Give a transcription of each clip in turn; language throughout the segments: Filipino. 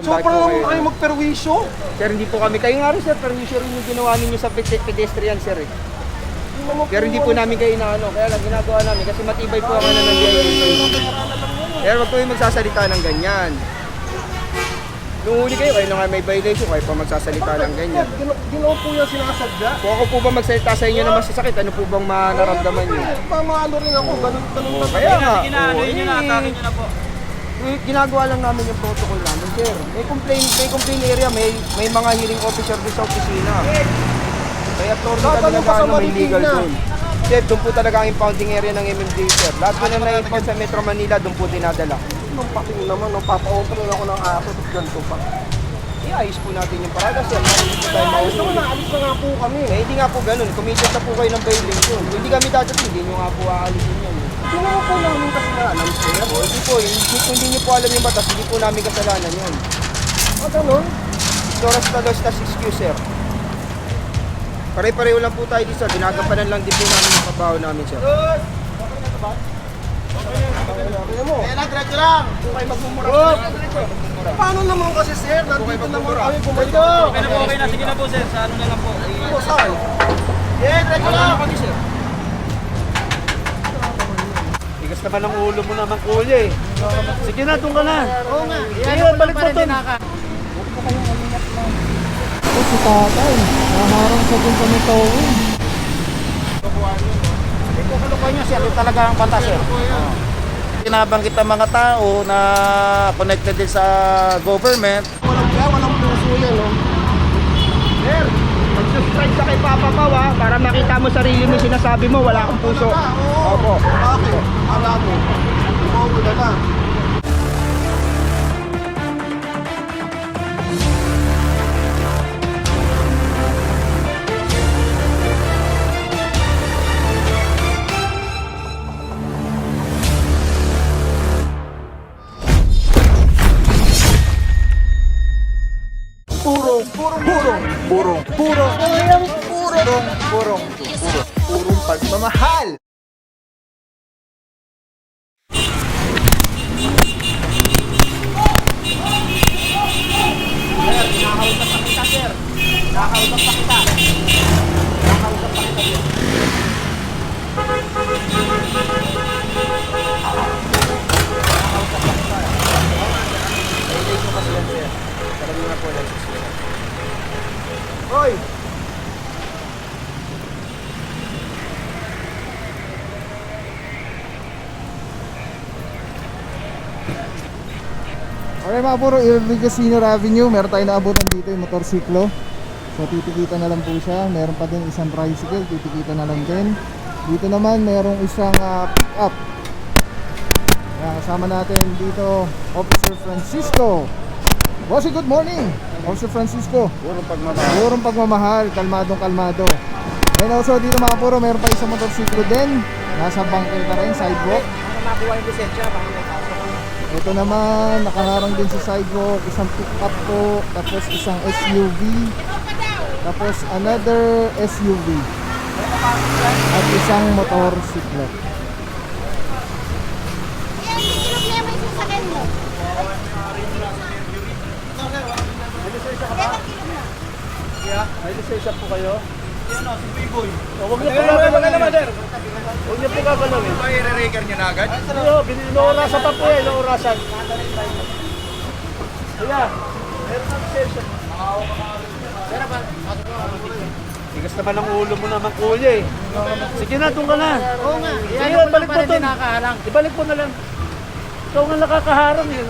So, para naman kayo magperwisyo? Sir, hindi po kami. Kayo nga rin, sir, perwisyo rin yung ginawa ninyo sa pedestrian, sir. Eh. Pero hindi po namin kayo inaano. Kaya lang ginagawa namin kasi matibay po ang ano ng DILG. Pero wag po yung magsasalita ng ganyan. Nung huli kayo na nga may violation, kayo pa magsasalita ng ganyan. Ginawa po yan sinasadya. Kung ako po ba magsalita sa inyo na masasakit, ano po bang manaramdaman nyo? Pamaano rin ako, ganun na. Kaya nga. Ano yun na, atake nyo na po. Ginagawa lang namin yung protocol namin, sir. May complaint area, may mga hearing officer din sa opisina. Kaya torno kami nag-ano, may legal doon. Sir, doon po talaga ang impounding area ng MMDA, sir. Lahat po na na-impound sa Metro Manila, doon po dinadala. Nung pating naman, nung papa-offer ako ng aso, tapos ganito pa. Iayos po natin yung parada, sir. Hindi po tayo Alis maulong. na nga po kami. Eh, hindi nga po ganun. Committed na po kayo ng violation. Kung hindi kami dadating, hindi nyo nga po aalisin yan. Ginawa po namin kasi na alam, sir. Hindi po, hindi nyo po alam yung batas, hindi po namin kasalanan yun. Ganun? Ignorance na loss na excuse, sir. Pare-pareho lang po tayo dito, sir. Ginagampanan lang din po namin yung kabaho namin, sir. Kaya mo. Diretso lang. Kung kayo magmumura, Paano naman kasi, sir? Nandito naman kami bumalik. Okay na po, okay na. Sige na po, sir. Sa ano na lang po. Saan? Diretso lang. kami, sir. Tigas naman ang ulo mo naman, kuya eh. Sige na, doon ka na. Oo nga. Sige, balik mo doon. Ito si tatay, naharang sa dun sa may towing. Ito kalukuhan nyo, sir. Ito talaga ang batas, sir. Pinabanggit ng mga tao na connected din sa government. Walang puso yan, no? Sir, mag-subscribe ka kay Papa Pao, ha, para makita mo sarili mo, sinasabi mo, wala akong puso. Opo. Bakit? Alam mo. Oo, na lang. Purong pagmamahal. Hoy! Okay mga puro, Irving Senior Avenue, meron tayo naabutan dito yung motorsiklo. So titikita na lang po siya. Meron pa din isang tricycle, titikita na lang din. Dito naman merong isang pick-up. Kasama natin dito Officer Francisco. Bossy, good morning Officer Francisco. Purong pagmamahal, kalmadong kalmado. And also dito mga puro, meron pa isang motorsiklo din. Nasa bangketa rin, sidewalk. Makuha yung lisensya, baka may kaso. Ito naman, nakaharang din sa sidewalk, isang pick-up po, tapos isang SUV, tapos another SUV, at isang motorsiklo. Yan, problema yung sasakyan mo. May lisensya po kayo? Huwag niyo po gagalawin. Huwag niyo po gagalawin. Ba, i-record nyo na agad? Inuurasan pa po eh, inuurasan. Kaya, meron na lisensya. Tigas naman ang ulo mo naman, kuya eh. Sige na, doon ka na. Oo nga. Sige, balik mo doon. Ibalik mo na lang. Ikaw nga nakakaharang eh.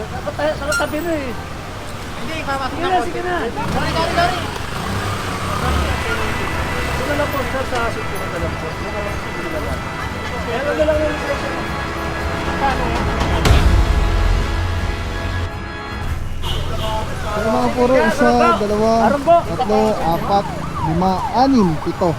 Sa katabi na eh. Hindi, papasok Sige na na, po. sige na. Dari. Ito na lang po, sir, sa asin ko na lang po. Sige na lang. Meron na lang yung lisensya. Paano yan? Ito mga puro, isa, dalawa, tatlo, apat, lima, anim, pito.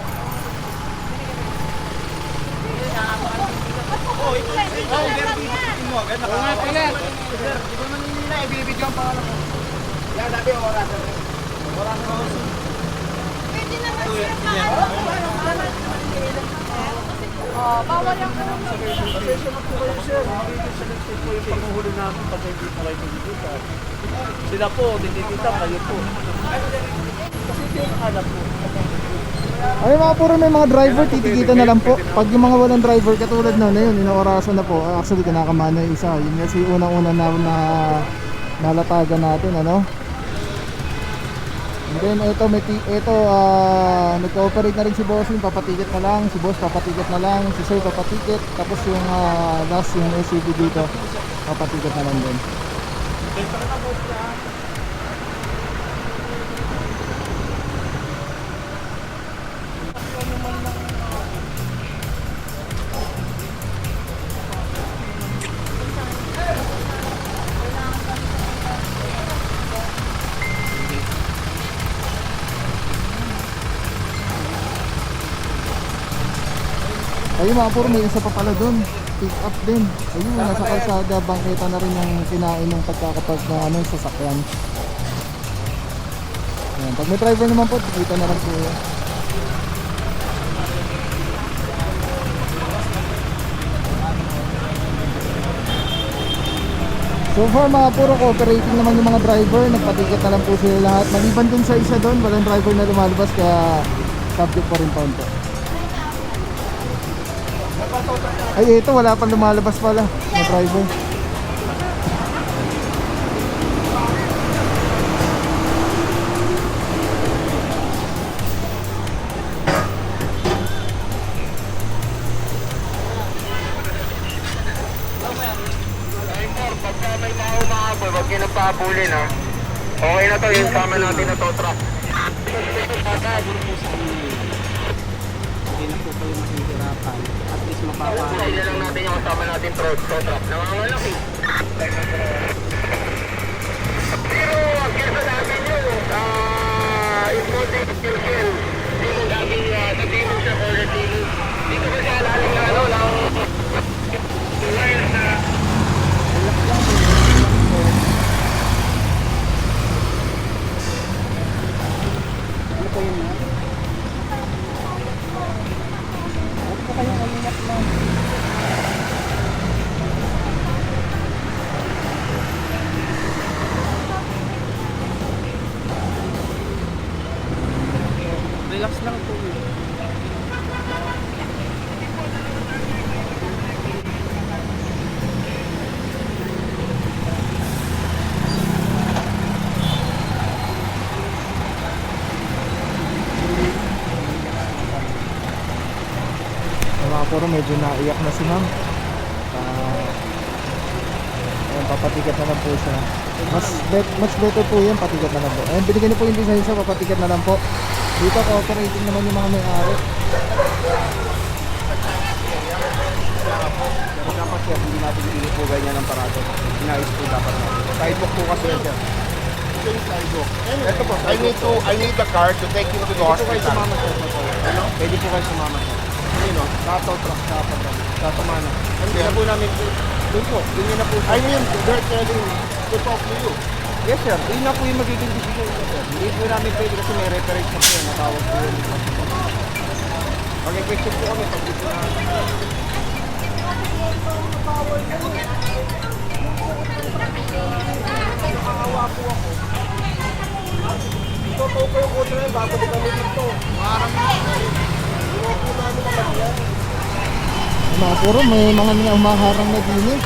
Pwede naman siya. Bawal yung Pasensya na po kayo, sir. Selection po yung panguhuli namin pag hindi po kayo nagkikita. Sila po, nagkikita, kayo po. Kasi ito yung alam po. Ay mga puro may mga driver, titikita na lang po. Pag yung mga walang driver, katulad na yun, inaorasan na po. Actually, kinakamana yung isa. Yun kasi unang-una na nalatagan natin, ano? And then ito, nag-cooperate na rin si Bossing, papatikit na lang. Si Boss, papatikit na lang. Si Sir, papatikit. Tapos yung last, yung SUV dito, papatikit na lang din. Ayun mga puro, may isa pa pala doon. Pick up din. Ayun, nasa kalsada, bangketa na rin yung kinain ng pagkakapag na sasakyan. Ayan, pag may driver naman po, kita na rin po yun. So far mga puro cooperating naman yung mga driver, nagpatikit na lang po sila lahat. Maliban dun sa isa doon, walang driver na lumalabas kaya subject pa rin pound po. Ay ito, wala pang lumalabas pala na driver. Pagka may mahumahabol, huwag kayo nagpahabulin ha. Okay na to, yung sama natin na tow truck. Hindi na po kayo mahihirapan. At least mapapahay. Hindi lang natin yung kasama natin tow truck. Nangangalaki. Pero ang kesa natin yun, important circle. Hindi mo gaging sabihin mo siya or dito ba siya alaling na ano lang wires na Relax lang po. Mga puro medyo naiyak na si ma'am. Ayan, papatikat na lang po siya. Much better po yan, patikat na lang po. Ayan, binigyan niyo po yung lisensya, papatikat na lang po. Dito cooperating naman yung mga may-ari. Pero dapat sir, hindi natin hindi po ganyan ang parado. Inayos po dapat natin. Sidewalk po kasi yan sir. Ito po, I need the car to take him to the Pwede po kayo hospital. sumama sir. Ano? Pwede po kayo sumama sir. Ayun o, sa tow truck, sa pagdang. Sa tumana. Hindi na po namin po. Doon po, doon yun na po. I mean, they're telling to talk to you. Yes sir, yun na po yung magiging decision ko sir. Hindi po namin pwede kasi may reference na po yan. Natawag po yun. Mag-question po kami pag dito na. Nakahawa po ako. Totoo po yung kotse na yun, bago din kami dito. Marang Mga puro, may mga nila umaharang na din eh.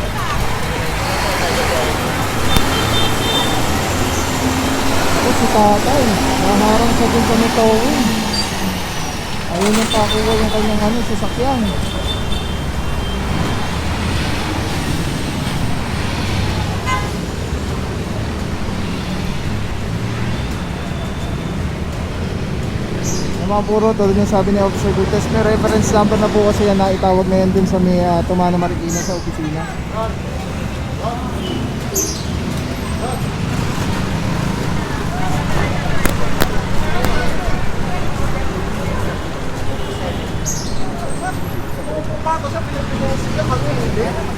Ito si tatay, naharang siya dun sa may towing. Ayun yung pakuha yung kanyang sasakyan. Mga puro, tulad yung sabi ni Officer Gutes, may reference number na po kasi yan na itawag na yan dun sa may Tumana Marikina sa opisina.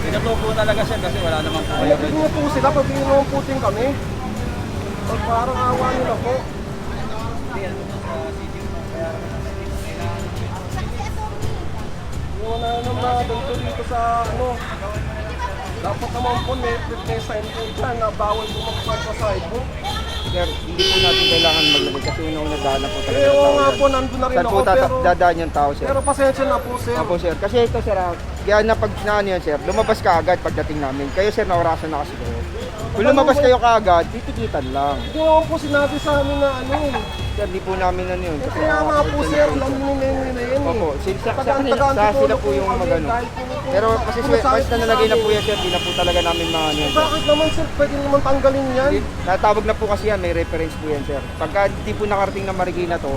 Pinatupo talaga siya kasi wala namang po kayo. Pinagpingan po sila, pagpingan naman putin kami. Pag parang awa nila po. Wala naman ganito dito sa ano. Dapat naman po may sign po dyan na bawal bumagsak sa sidewalk. Sir, hindi po natin kailangan maglagay kasi una daan na po talaga. Eh, oo ng tao nga yan. po, nandun na rin Saan ako, po pero- dadaan yung tao, sir? Pero pasensya na po, sir. Opo, sir. Kasi ito, sir, kaya na pag naano yan, sir, lumabas ka agad pagdating namin. Kayo, sir, naorasan na kasi kayo. Kung lumabas kayo kaagad, titikitan lang. Hindi naman po sinabi sa amin na ano. Sir, di po namin ano yun. Kasi Kaya nga po, sir, alam niyo na yun eh. Opo, sa Tagaan-tagaan kanila, po sila na po yung kami magano. dahil po nito. Pero kasi Kung masakit once na po nalagay na namin. po yan, sir, di na po talaga namin ano yan. Bakit naman, sir? Pwede naman tanggalin yan. Natawag na po kasi yan, may reference po yan, sir. Pagka di po nakarating na Marikina to,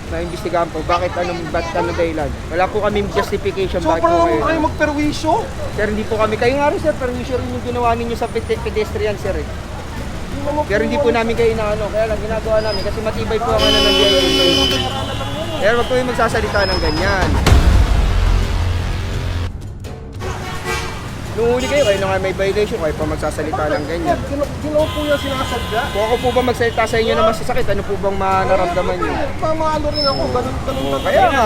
na-imbestigahan po, bakit ba't ano dahilan? Wala po kaming justification bakit Sobrang po naman kayo. kayo magperwisyo. Sir, hindi po kami. Kayo nga rin, sir, permission rin yung ginawa ninyo sa pedestrian, sir. Eh. Pero hindi po namin kayo inaano. Kaya lang ginagawa namin kasi matibay po ang ano ng DILG. Pero wag po yung magsasalita ng ganyan. Nung huli kayo na nga may violation, kayo pa magsasalita ng ganyan. Ginawa po yan sinasadya. Kung ako po ba magsalita sa inyo na masasakit, ano po bang naramdaman nyo? Pamalo rin ako, ganun Kaya nga.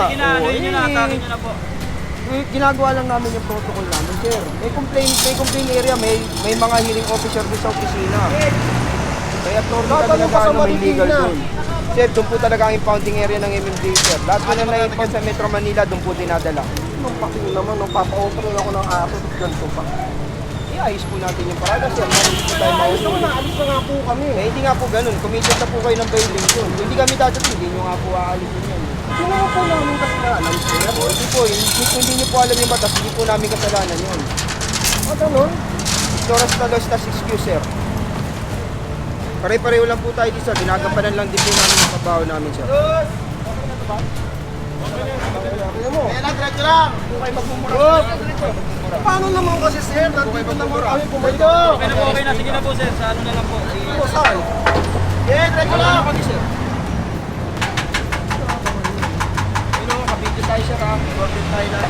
Ginagawa lang namin yung protocol namin, sir. May complaint area, may mga hearing officer doon sa opisina. Kaya authority Dadalo talaga pa sa ano, may legal Marikina. doon. Sir, doon po talaga ang impounding area ng MMD, sir. Lahat po na na-impound sa Metro Manila, doon po dinadala. Nung paking naman, nung papakontrol ako ng aso, ganito pa. Iayos po natin yung parada, sir. Hindi po tayo Ayos naman, mahuli. naalis na nga po kami. Eh, hindi nga po ganun. Committed na po kayo ng violation. Kung hindi kami dadating, hindi nyo nga po aalisin yan. Ginawa po namin kasi na alam, sir. O, hindi po. Hindi nyo po alam yung batas, hindi po namin kasalanan yun. Ah, ganun? Ignorance na loss tas excuse, sir. Pare-pareho lang po tayo dito, sir. Ginagampanan lang din po namin yung trabaho namin, sir. Kaya mo. Paano naman kasi, sir? Nandito naman kami pumaydo. Okay na, sige na po sir, sa ano na lang po. Po, saan? Diretso lang kami, sir. Pero, kabidyo tayo, sir, ha? Order tayo na.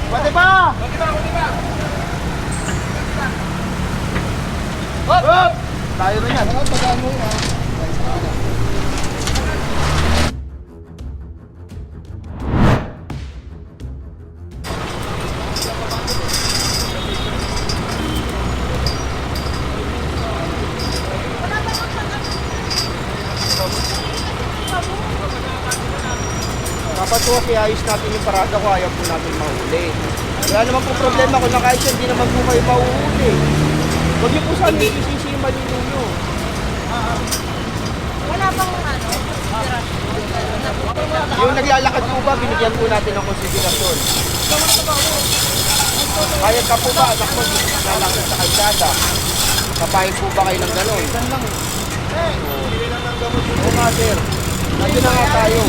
Pati ba? Tayo na yan. Dapat po ayos natin yung parada ko, ayaw po natin mahuli. Wala naman po problema kung nakayos yan, hindi naman po kayo mahuhuli. Huwag niyo po sa amin isisi yung mali ninyo. Wala bang ano? Yung naglalakad po ba, binigyan po natin ng konsiderasyon. Kaya ka po ba, anak mo, hindi naglalakad sa kalsada? Kapahit po ba kayo ng gano'n? Oo nga, sir. Nandun na nga tayo.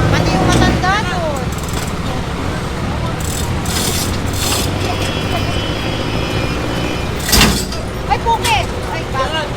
Pati yung matanda doon. Ay, pukit! Ay, bakit?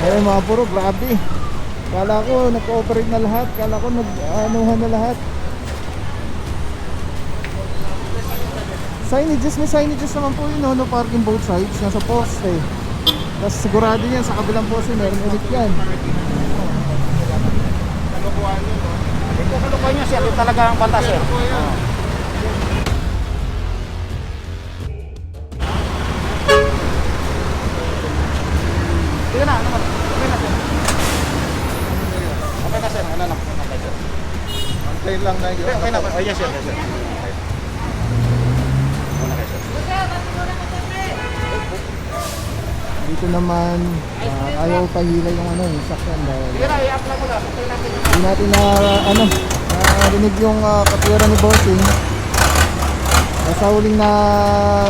Ayun mga puro, grabe. Kala ko nag-cooperate na lahat. Kala ko nag-anuhan na lahat. Signages, may signages naman po yun, no parking both sides, nasa poste. Tapos sigurado yan, sa kabilang poste, meron ulit yan. Ito kalukuhan nyo sir, ito talaga ang batas sir. Sige na, ano ba? Okay na sir. lang na yun. Okay na po. Oh, yes, sir. Yes, sir. Dito naman, ayaw pahila yung ano, yung sakyan dahil Sige na, i-up lang mo na. hindi natin na narinig yung katwiran ni Bossing. Sa huling na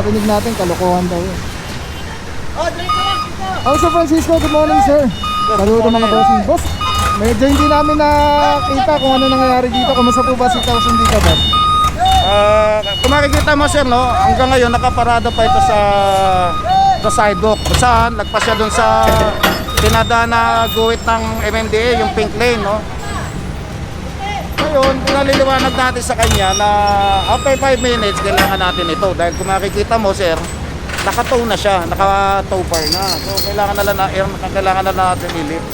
rinig natin, kalokohan daw yun. Sir Francisco, good morning sir. Saludo mga bossing. Boss, medyo hindi namin nakita kung ano nangyayari dito. Kamusta po ba si sitwasyon dito, boss? Kung makikita mo sir, no, hanggang ngayon nakaparada pa ito sa sidewalk. Kung saan, lagpas siya dun sa tinadaan na guhit ng MMDA, yung pink lane, no. Ngayon, pinaliliwanag natin sa kanya na after 5 minutes, kailangan natin ito. Dahil kung makikita mo sir, naka-tow na siya, naka-tow bar na. So, kailangan na natin ilip.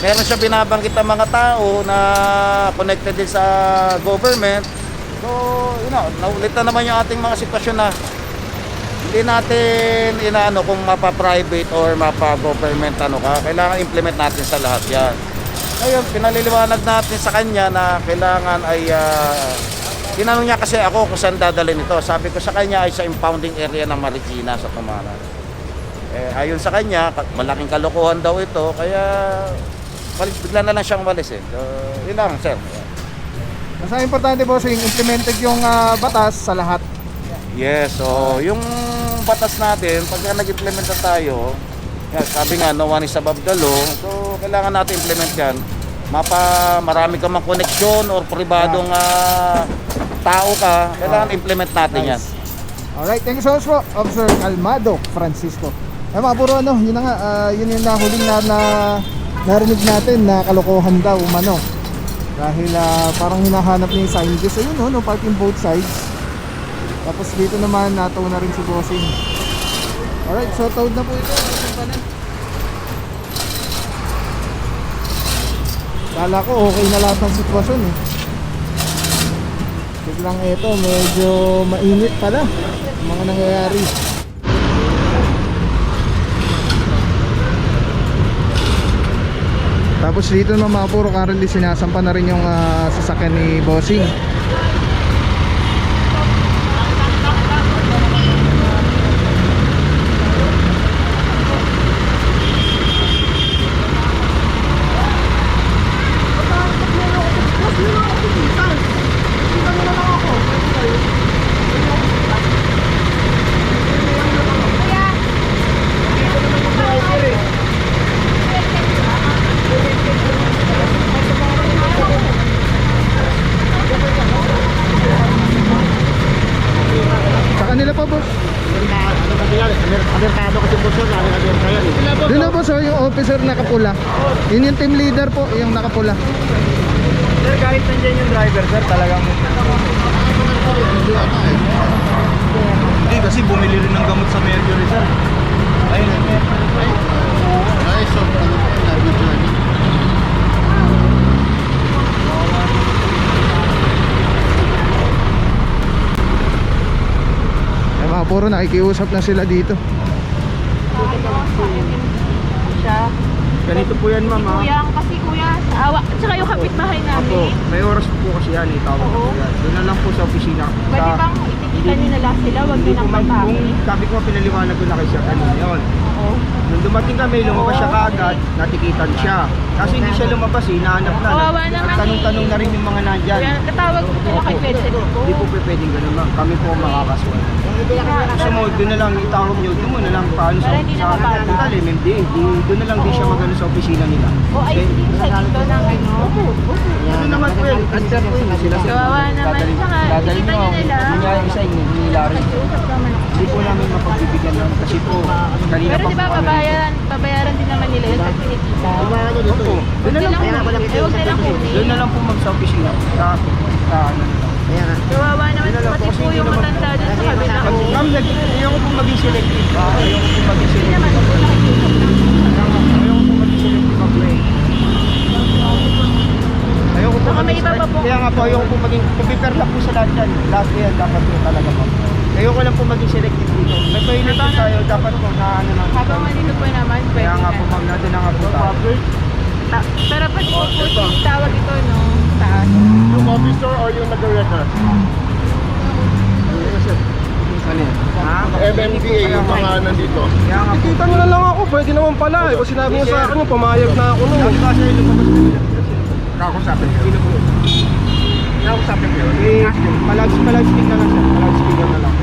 Meron siya binabanggit ng mga tao na connected din sa government. So, naulit na naman yung ating mga sitwasyon na hindi natin inaano kung mapa-private or mapa-government kailangan implement natin sa lahat yan. Ngayon, pinaliliwanag natin sa kanya na kailangan ay tinanong niya kasi ako kung saan dadalhin ito. Sabi ko sa kanya ay sa impounding area ng Marikina sa Tumaran. Ayon sa kanya, malaking kalokohan daw ito, kaya bigla na lang siyang walis. So, yun lang, sir. Mas importante boss, yung implemented yung batas sa lahat. Yes, so yung batas natin, pag nag-implement na tayo, sabi nga, no one is above the law, so kailangan natin implement yan. Marami ka mang koneksyon or pribadong tao ka, kailangan implement natin yan. Alright, thank you so much po, Officer Calmado Francisco. Mga puro yun na nga, yun yung nahuling narinig natin na kalokohan daw umano. Dahil parang hinahanap niya yung signages. Ayun no, parking both sides. Tapos dito naman, nataw na rin si Bossing. Alright, so tawad na po ito. Kala ko okay na lahat ng sitwasyon eh. Biglang ito, medyo mainit pala ang mga nangyayari. Tapos dito naman mga puro currently sinasampa na rin yung sasakyan ni Bossing. Sa kanila pa boss. Doon na boss, yung officer nakapula. Yun yung team leader po, yung nakapula. Sir, kahit nandiyan yung driver, sir, talagang Hindi kasi bumili rin ng gamot sa Mercury, sir. Ayun. Guys, so, Mga puro nakikiusap na sila dito. Siya. ganito po yan, ma'am. ha? Kuya, kasi kuya, sa awa. At saka yung kapitbahay Opo, namin. may oras po kasi yan, tawag na po yan. Doon na lang po sa opisina. Pwede bang itikitan nyo na lang sila? Huwag nyo nang Kung patake. sabi ko, pinaliwanag ko na kay Sir kanina yun. Oo. Nung dumating kami, lumabas siya kaagad, natikitan siya. Kasi hindi siya lumabas, hinahanap na. Kawawa naman Tanong-tanong na rin yung mga nandyan. Kuya, katawag ko nila kay Pedro ko. Hindi po pwedeng ganun, ma'am. Kami po makakaswal. Gusto mo, doon na lang itawag nyo, doon mo na lang paano Para hindi na mabata. hospital, MMDA. Doon na lang di siya magano sa opisina nila. O ay hindi siya dito ng ano. Ano naman po yan? Answer po yun. Sila Kawawa naman. Saka itikitan nyo nila. isa yung nilari. Nag-uusap naman ako. Hindi po namin mapagbibigyan lang kasi po kanina Pero pa di ba po kami. babayaran din naman nila yun pag pinikita. Opo. Doon na lang po. Huwag nilang kunin. Doon na lang po sa opisina. Sa ano. Kawawa naman pati po yung matanda doon sa kabila ko. Ma'am, ayoko po maging selective. Ayoko po maging Hindi selective. naman po nakikiusap lang. Ayoko po maging selective ako eh. Ayoko po Baka may maging iba pa po. Kaya nga po, ayoko po maging, prepare lang po sa lahat yan. Lahat yan, dapat po talaga po. Ayoko lang po maging selective dito. May toilet po tayo, dapat po na ano na. Habang nandito po naman, pwede Kaya nga po, na. ma'am, natin na nga po tayo. Pero pwede po po tawag ito, no? taas. Yung officer or yung nag-record? MMDA yung mga nandito. Nakikita nyo na lang ako, pwede naman pala eh. Kung sinabi niya sa akin, pumayag na ako nun. Kakusapin ko. Kakusapin ko yun. Malag-speak na lang sir. Malag-speaker na lang.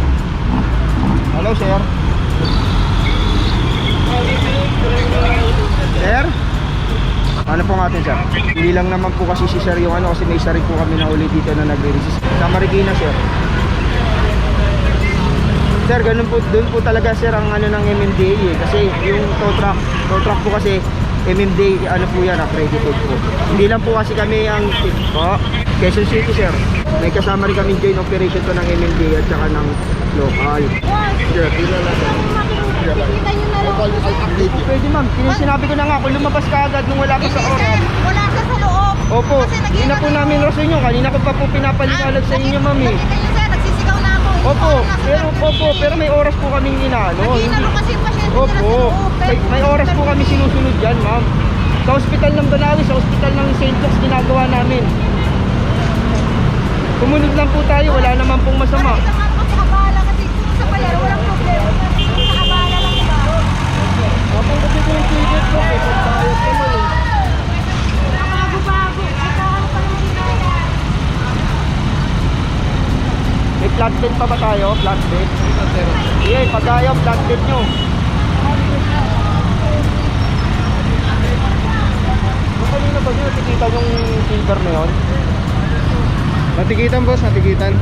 Hello sir. Sir? Ano po natin sir? Hindi lang naman po kasi si sir yung ano, kasi may isa rin po kami na uli dito na nagre-resist. Sa Marikina sir. Sir, ganun po, doon po talaga sir ang ano ng MMDA eh. Kasi yung tow truck po kasi MMDA, ano po yan, accredited po. Hindi lang po kasi kami ang Quezon City sir. May kasama rin kami joint operation to ng MMDA at saka ng local. Sir, tingnan natin. Kita nyo na lang. Pwede ma'am, sinabi ko na nga, kung lumabas ka agad nung wala pa sa oras. Wala ka sa loob. Opo, hindi na po namin rason nyo. Kanina ko pa po pinapaliwanag sa inyo ma'am eh. Nakita nyo sir, nagsisigaw na ako. Pero may oras po kaming inaano. Naginalo kasi yung pasyente nila sa Opo, loob. may oras po kami sinusunod dyan ma'am. Sa ospital ng Banawi, sa ospital ng St. Luke's ginagawa namin. Kumunod lang po tayo, wala naman pong masama. Isang ano kasi abala kasi kung sa bayan, walang problema. Sa abala lang ba? Kapag kasi po yung ticket po, eh, pagbayad naman eh. Bago-bago. Ito ano pa yung ginagawa. May flatbed pa ba tayo? Flatbed? Yeah, pag ayaw, flatbed nyo. Kanina ba nyo natikitan yung silver na yun? Natikitan boss, natikitan.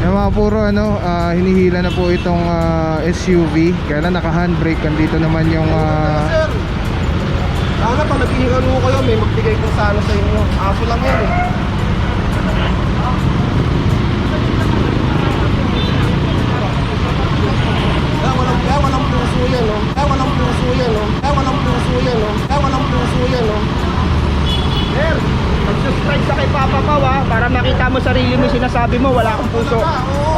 Yung mga puro ano, hinihila na po itong SUV. Kaya lang naka-handbrake. Dito naman yung Sir, sana pag naghihingan mo kayo, may magbigay kung sana sa inyo. Aso lang yan eh. Walang puso yan, no? Walang puso yan, no? Walang puso yan, no? Walang puso yan, no? Sir, mag-subscribe ka kay Papa Pao ha, para makita mo sarili mo yung sinasabi mo, wala akong puso.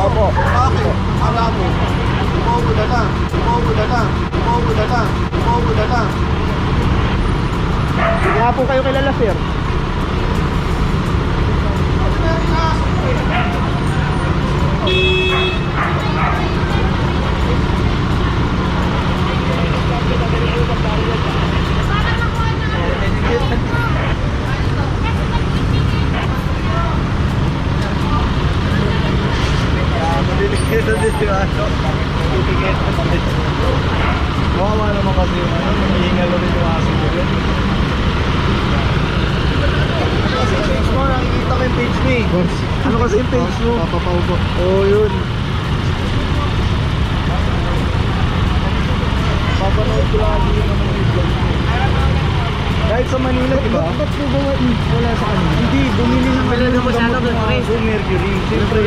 Opo. Bakit? Marami. Ibobo na lang. Ibobo na lang. Ibobo na lang. Ibobo na lang. Hindi nga po kayo kilala sir. Kawawa naman kasi yung mahingal ulit yung aso ko yun. Kasi page mo, nakikita ko yung page mo eh. Ano kasi yung page mo? Papapao po. Oo, yun. Papanood ko lagi yung naman yung vlog mo. Kahit sa Manila, diba? Ba't po ba wala sa kanila? Hindi, bumili naman ng gamot ng aso, Mercury. Siyempre,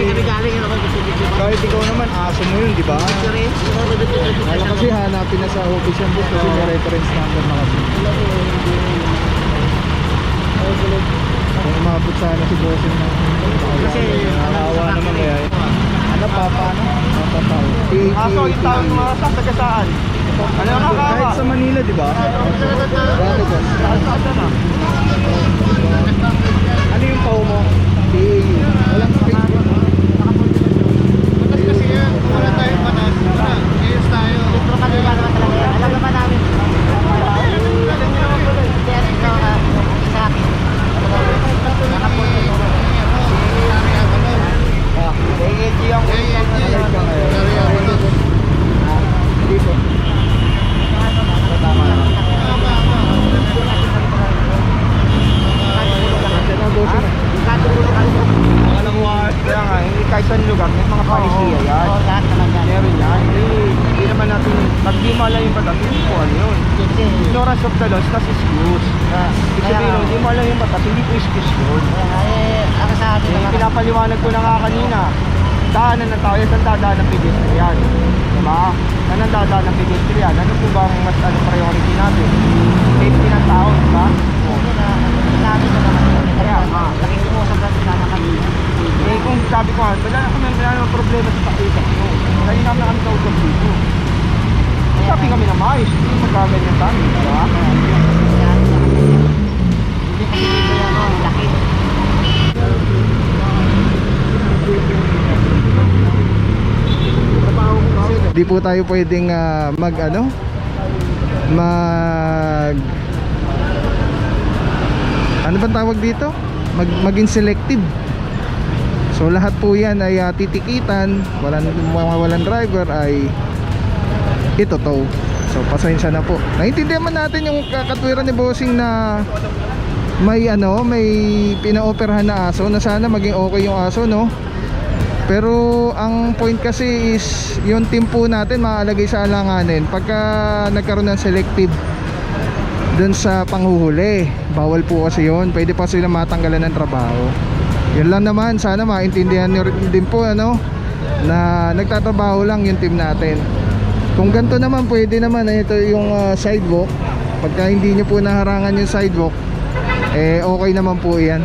kahit ikaw naman, aso mo yun, diba? Kaya kasi hanapin na sa office yung boss kasi may reference number na kasi. Kung umabot sana si bossing na Kasi nakakawa naman kaya. Ano, Papa? Aso, yung tao yung mga taga saan? Ano yung Kahit nakakawa? sa Manila, diba? Bakit boss? Saan na? Ano yung pao mo? PAU. Walang Facebook. Kasi yan, wala tayong panas. Ayos tayo. Pero kanila naman talaga yan. Alam naman namin. Sa akin. ALG ang Hindi po. Kaya nga, hindi kahit saan lugar, may mga palisiya yan. Oo, lahat naman yan. Meron yan. Hindi naman natin, pag di mo alam yung batas, hindi po ano yun. Ignorance of the laws, tas excuse. Ibig sabihin, hindi mo alam yung batas, hindi po excuse yun. Ako sa akin naman. Pinapaliwanag ko na nga kanina, daanan ng tao, yan ang dadaan ng pedestrian. Diba? Yan ang dadaan ng pedestrian. Ano po ba ang mas priority natin? Safety ng tao, diba? Sinabi ko naman. Kaya nga. Nakikiusap na sila kami. Eh kung sabi ko, wala naman problema sa pakiusap mo. Kanina na kami kausap dito. Sabi kami na maayos, hindi magkaganyan Di po tayo pwedeng mag ano bang tawag dito? Maging selective. So lahat po yan ay titikitan. Walang driver ay ito tow. So pasensya na po. Naintindihan man natin yung katwiran ni bossing na may pinaoperahan na aso, na sana maging okay yung aso, no? Pero ang point kasi is yung team po natin maalagay sa alanganin pagka nagkaroon ng selective dun sa panghuhuli. Bawal po kasi yun. Pwede pa sila matanggalan ng trabaho. Yun lang naman, sana maintindihan nyo rin din po na nagtatrabaho lang yung team natin. Kung ganito naman, pwede naman ito yung sidewalk. Pagka hindi nyo po naharangan yung sidewalk, okay naman po yan.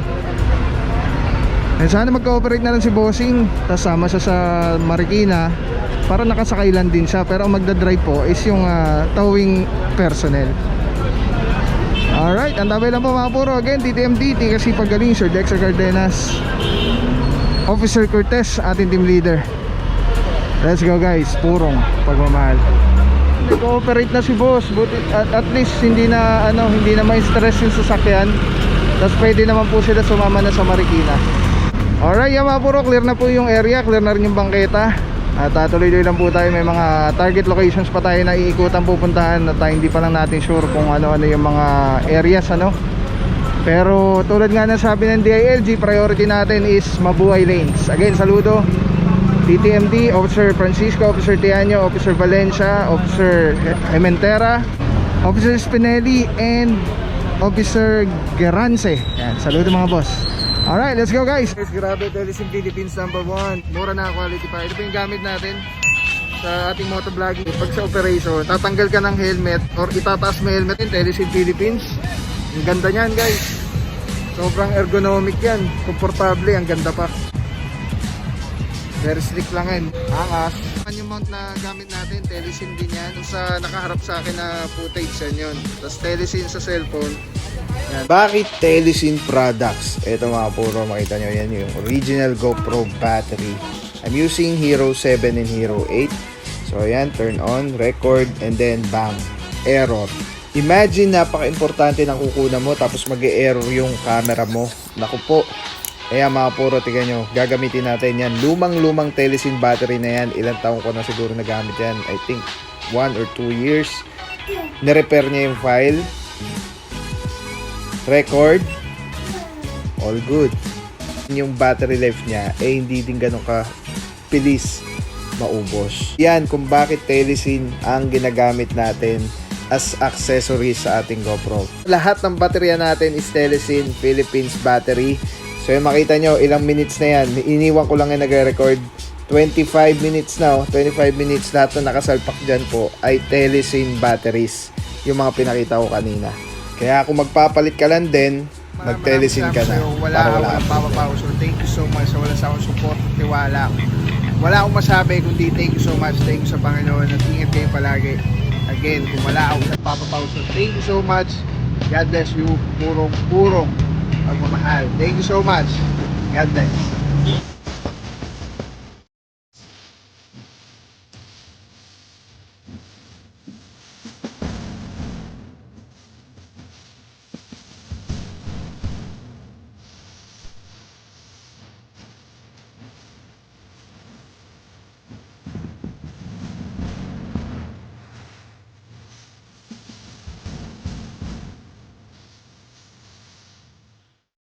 Sana mag-cooperate na lang si bossing, tapos sama siya sa Marikina para nakasakay lang din siya. Pero ang magdadrive po is yung towing personnel. Alright, ang dami lang po mga puro. Again, TTMD, kasi pagaling Sir Dexter Cardenas, Officer Cortez, ating team leader. Let's go guys, purong pagmamahal. Nag-cooperate na si boss, buti at least hindi na may stress yung sasakyan. Tapos pwede naman po sila sumama na sa Marikina. Alright, yan mga puro, clear na po yung area, clear na rin yung bangketa. At tuloy-tuloy lang po tayo, may mga target locations pa tayo na iikutan pupuntahan at hindi pa lang natin sure kung ano-ano yung mga areas, Pero tulad nga ng sabi ng DILG, priority natin is mabuhay lanes. Again, saludo TTMD, Officer Francisco, Officer Tianyo, Officer Valencia, Officer Hementera, Officer Spinelli, and Officer Gerance. Yan, saludo mga boss. Alright, let's go guys. Grabe, Telesim Philippines #1. Mura na quality pa. Ito po yung gamit natin sa ating motovlogging. Pag sa operation, tatanggal ka ng helmet or itataas mo helmet in Telesim Philippines. Ang ganda niyan guys. Sobrang ergonomic yan. Komportable, ang ganda pa. Very slick lang yan. Angas. Yung mount na gamit natin, Telesim din yan. Yung sa nakaharap sa akin na footage yan yun. Tapos Telesim sa cellphone. Yan. Bakit Telesim products? Ito mga puro, makita nyo yan yung original GoPro battery. I'm using Hero 7 and Hero 8. So ayan, turn on, record, and then bang, error. Imagine, napaka-importante ng kukunan mo tapos mag-e-error yung camera mo. Naku po. Ayan mga puro, tignan nyo, gagamitin natin yan. Lumang-lumang Telesim battery na yan. Ilang taong ko na siguro nagamit yan. I think 1 or 2 years. Nirepair niya yung file. Record, all good. Yung battery life niya hindi din ganun ka bilis maubos. Yan kung bakit Telesim ang ginagamit natin as accessories sa ating GoPro. Lahat ng baterya natin is Telesim Philippines battery. So yung makita nyo, ilang minutes na yan. Iniwan ko lang yung nagre-record. 25 minutes na, 25 minutes. Lahat na nakasalpak dyan po ay Telesim batteries. Yung mga pinakita ko kanina. Kaya kung magpapalit ka lang din, mag-Telesim ka na. Wala akong papapaw. So thank you so much sa wala sa akong support at tiwala. Wala akong masabi kundi thank you so much. Thank you sa Panginoon at ingat kayo palagi. Again, kung wala akong papapaw. So thank you so much. God bless you. Purong pagmamahal. Thank you so much. God bless.